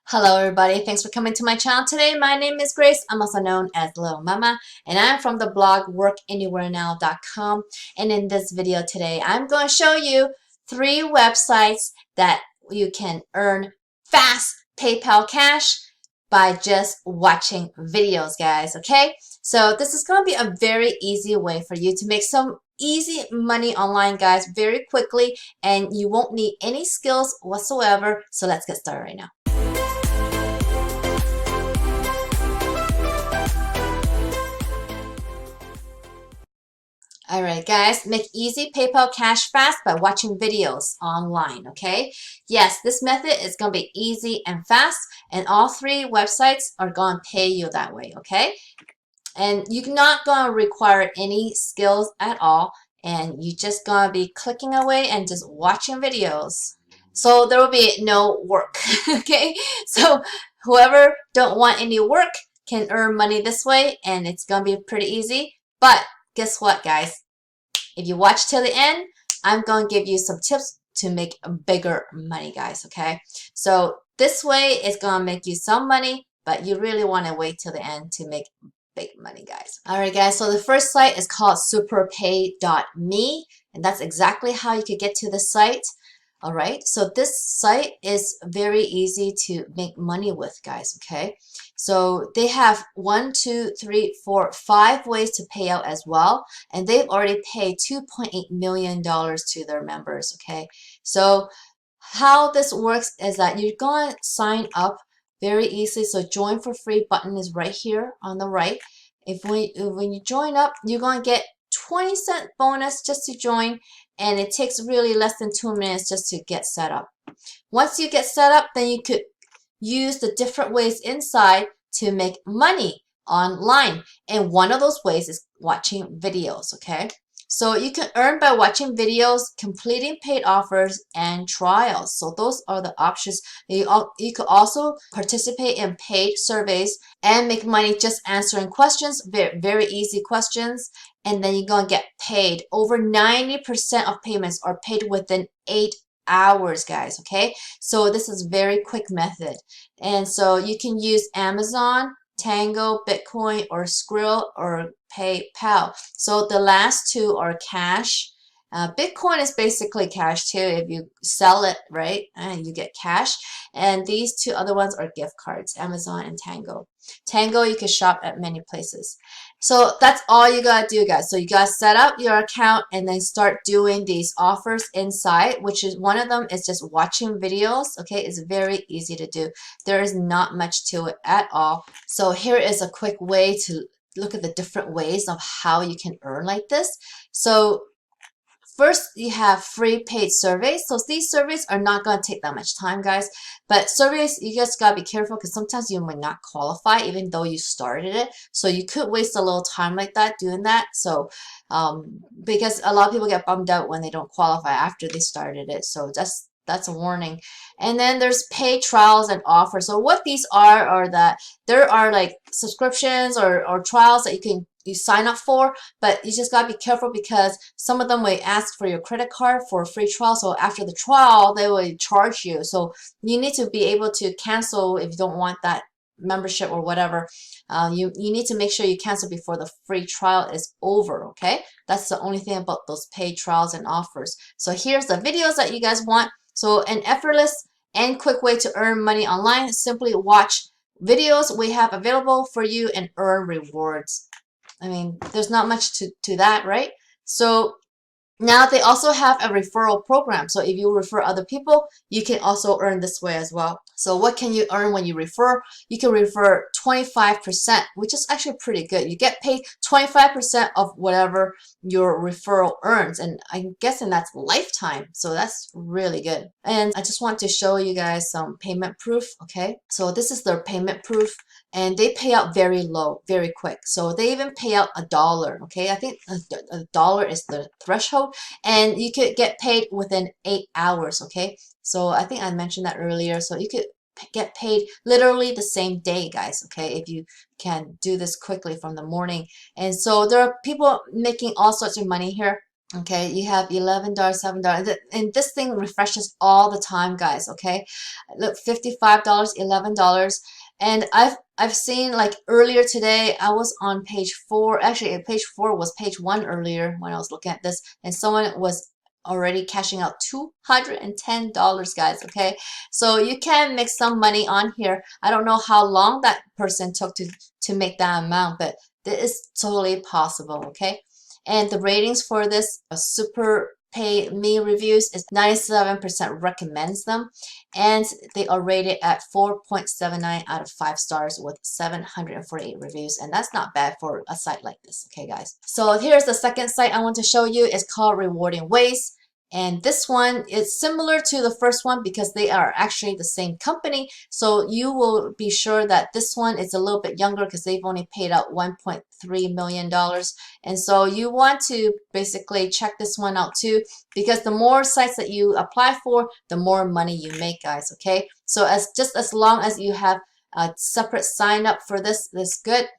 Hello everybody, thanks for coming to my channel today. My name is Grace. I'm also known as Littlemama, and I'm from the blog workanywherenow.com. And in this video today, I'm going to show you 3 websites that you can earn fast PayPal cash by just watching videos, guys, okay? So this is going to be a very easy way for you to make some easy money online, guys, very quickly, and you won't need any skills whatsoever. So let's get started right now. Alright guys, make easy PayPal cash fast by watching videos online, okay? Yes, this method is going to be easy and fast, and all 3 websites are going to pay you that way, okay? And you're not going to require any skills at all, and you're just going to be clicking away and just watching videos. So there will be no work, okay? So whoever don't want any work can earn money this way, and it's going to be pretty easy. But guess what, guys? If you watch till the end, I'm going to give you some tips to make bigger money, guys, okay? So this way is going to make you some money, but you really want to wait till the end to make big money, guys. All right, guys, so the first site is called superpay.me, and that's exactly how you could get to the site. All right, so this site is very easy to make money with, guys, okay? So they have 1, 2, 3, 4, 5 ways to pay out as well, and they've already paid $2.8 million to their members, okay? So how this works is that you're going to sign up very easily. So join for free button is right here on the right. When you join up, you're going to get 20-cent bonus just to join, and it takes really less than 2 minutes just to get set up. Once you get set up, then you could use the different ways inside to make money online, and one of those ways is watching videos, okay? So you can earn by watching videos, completing paid offers, and trials. So those are the options. You could also participate in paid surveys and make money just answering questions, very, very easy questions, and then you're going to get paid. Over 90% of payments are paid within 8 hours, guys, okay? So this is very quick method. And so you can use Amazon, Tango, Bitcoin, or Skrill, or PayPal. So the last 2 are cash. Bitcoin is basically cash too. If you sell it, right, and you get cash. And these 2 other ones are gift cards, Amazon and Tango. Tango, you can shop at many places. So that's all you gotta do, guys. So you gotta set up your account and then start doing these offers inside, which is one of them is just watching videos. Okay, it's very easy to do. There is not much to it at all. So here is a quick way to look at the different ways of how you can earn like this. So first, you have free paid surveys. So these surveys are not going to take that much time, guys. But surveys, you just got to be careful because sometimes you might not qualify even though you started it. So you could waste a little time like that doing that. So because a lot of people get bummed out when they don't qualify after they started it. So that's a warning. And then there's paid trials and offers. So what these are that there are like subscriptions or trials that you sign up for, but you just gotta be careful because some of them will ask for your credit card for a free trial. So after the trial, they will charge you. So you need to be able to cancel if you don't want that membership or whatever. You need to make sure you cancel before the free trial is over, okay? That's the only thing about those paid trials and offers. So here's the videos that you guys want. So an effortless and quick way to earn money online, simply watch videos we have available for you and earn rewards. I mean, there's not much to that, right? So now they also have a referral program. So if you refer other people, you can also earn this way as well. So what can you earn when you refer? You can refer 25%, which is actually pretty good. You get paid 25% of whatever your referral earns. And I'm guessing that's lifetime. So that's really good. And I just want to show you guys some payment proof, okay? So this is their payment proof. And they pay out very low, very quick. So they even pay out $1, okay? I think $1 is the threshold. And you could get paid within 8 hours, okay? So I think I mentioned that earlier. So you could get paid literally the same day, guys, okay, if you can do this quickly from the morning. And so there are people making all sorts of money here. Okay, you have $11, $7, and this thing refreshes all the time, guys. Okay, look, $55, $11, and I've seen like earlier today. I was on page 4. Actually, page 4 was page 1 earlier when I was looking at this, and someone was already cashing out $210, guys. Okay, so you can make some money on here. I don't know how long that person took to make that amount, but it is totally possible. Okay. And the ratings for this super pay me reviews is 97% recommends them, and they are rated at 4.79 out of 5 stars with 748 reviews, and that's not bad for a site like this. Okay, guys, so here's the second site I want to show you. It's called Rewarding Ways. And this one is similar to the first one because they are actually the same company. So you will be sure that this one is a little bit younger because they've only paid out $1.3 million. And so you want to basically check this one out too, because the more sites that you apply for, the more money you make, guys. Okay. So just as long as you have a separate sign up for this good.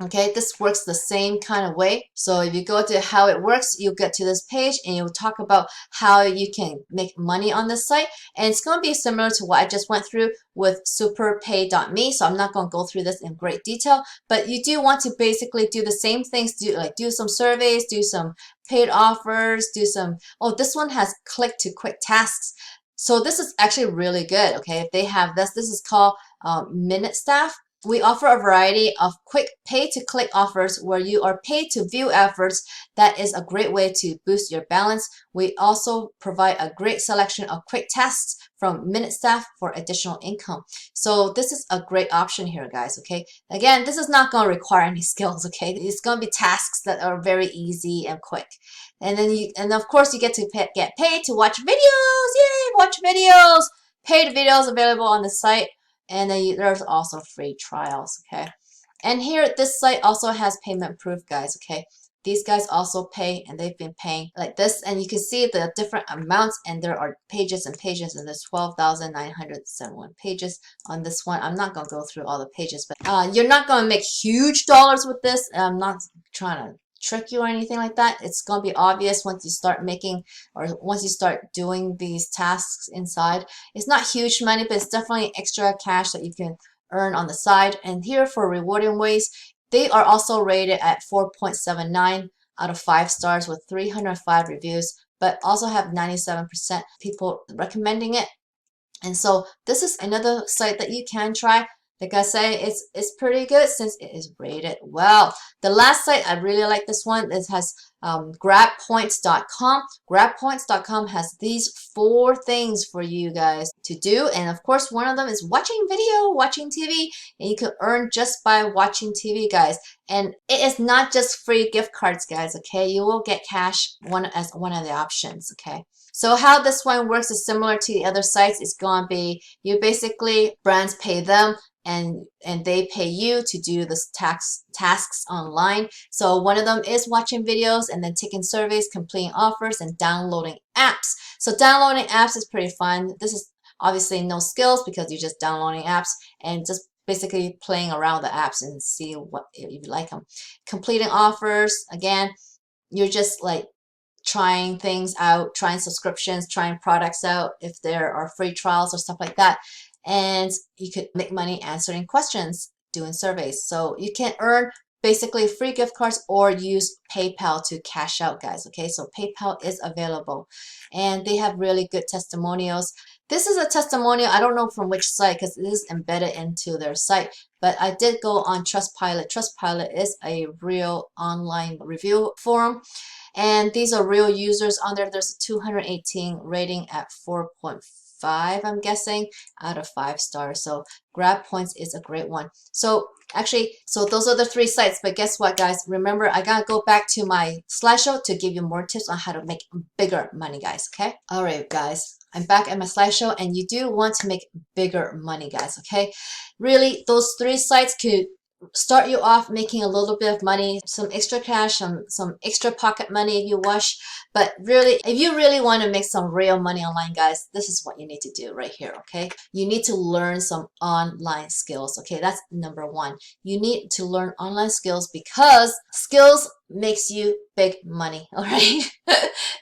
Okay, this works the same kind of way. So if you go to how it works, you'll get to this page and you'll talk about how you can make money on this site. And it's going to be similar to what I just went through with superpay.me. So I'm not going to go through this in great detail, but you do want to basically do the same things, do some surveys, do some paid offers, do some, oh, this one has click to quick tasks. So this is actually really good. Okay, if they have this is called Minute Staff. We offer a variety of quick pay-to-click offers where you are paid to view efforts. That is a great way to boost your balance. We also provide a great selection of quick tasks from Minute Staff for additional income. So this is a great option here, guys. Okay, again, this is not going to require any skills. Okay, it's going to be tasks that are very easy and quick. And then of course you get to get paid to watch videos. Yay, watch videos. Paid videos available on the site. And then there's also free trials. Okay, and here this site also has payment proof, guys. Okay, these guys also pay, and they've been paying like this, and you can see the different amounts, and there are pages and pages, and there's 12,971 pages on this one. I'm not gonna go through all the pages, but you're not gonna make huge dollars with this. I'm not trying to trick you or anything like that. It's going to be obvious once you start making, or once you start doing these tasks inside. It's not huge money, but it's definitely extra cash that you can earn on the side. And here for Rewarding Ways, they are also rated at 4.79 out of 5 stars with 305 reviews, but also have 97% people recommending it. And so this is another site that you can try. Like I say, it's pretty good since it is rated well. The last site, I really like this one. It has grabpoints.com. Grabpoints.com has these 4 things for you guys to do. And of course, one of them is watching video, watching TV. And you can earn just by watching TV, guys. And it is not just free gift cards, guys, okay? You will get cash as one of the options, okay? So how this one works is similar to the other sites. It's going to be, you basically, brands pay them, and they pay you to do the tasks online. So one of them is watching videos and then taking surveys, completing offers, and downloading apps. So downloading apps is pretty fun. This is obviously no skills because you're just downloading apps and just basically playing around the apps and see what if you like them. Completing offers, again, you're just like trying things out, trying subscriptions, trying products out if there are free trials or stuff like that. And you could make money answering questions, doing surveys. So you can earn basically free gift cards or use PayPal to cash out, guys. Okay, so PayPal is available and they have really good testimonials. This is a testimonial. I don't know from which site because it is embedded into their site, but I did go on Trustpilot. Trustpilot is a real online review forum. And these are real users on there. There's a 218 rating at 4.5, I'm guessing, out of 5 stars. So Grab Points is a great one. So actually, so those are the 3 sites. But guess what, guys? Remember, I gotta go back to my slideshow to give you more tips on how to make bigger money, guys. Okay? All right, guys. I'm back at my slideshow, and you do want to make bigger money, guys. Okay? Really, those 3 sites could start you off making a little bit of money, some extra cash, some extra pocket money if you wish. But really, if you really want to make some real money online, guys, this is what you need to do right here, okay? You need to learn some online skills, okay? That's number one. You need to learn online skills because skills makes you big money, all right?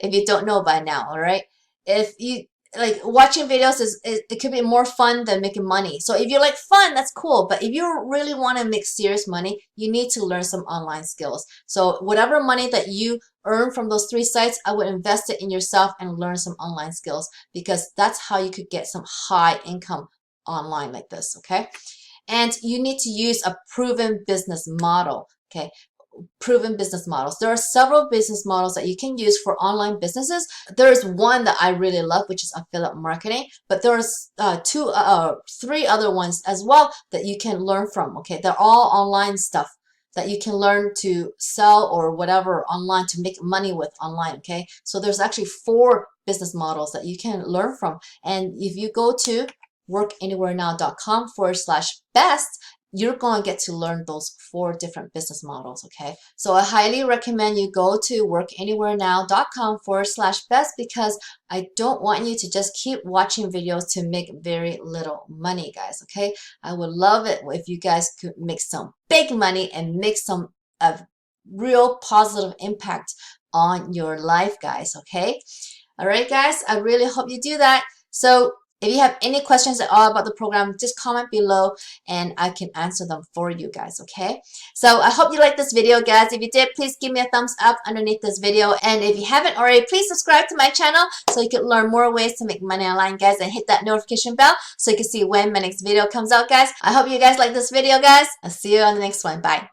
If you don't know by now, all right? If you like watching videos it could be more fun than making money. So if you like fun, that's cool. But if you really want to make serious money, you need to learn some online skills. So whatever money that you earn from those 3 sites, I would invest it in yourself and learn some online skills, because that's how you could get some high income online like this, okay? And you need to use a proven business model, okay? Proven business models. There are several business models that you can use for online businesses. There is one that I really love, which is affiliate marketing, but there's 3 other ones as well that you can learn from, okay? They're all online stuff that you can learn to sell or whatever online to make money with online, okay? So there's actually 4 business models that you can learn from. And if you go to workanywherenow.com/best, you're going to get to learn those 4 different business models, okay? So I highly recommend you go to workanywherenow.com/best, because I don't want you to just keep watching videos to make very little money, guys, okay? I would love it if you guys could make some big money and make some real positive impact on your life, guys, okay? All right, guys, I really hope you do that. So if you have any questions at all about the program, just comment below and I can answer them for you guys, okay? So I hope you liked this video, guys. If you did, please give me a thumbs up underneath this video. And if you haven't already, please subscribe to my channel so you can learn more ways to make money online, guys. And hit that notification bell so you can see when my next video comes out, guys. I hope you guys like this video, guys. I'll see you on the next one. Bye.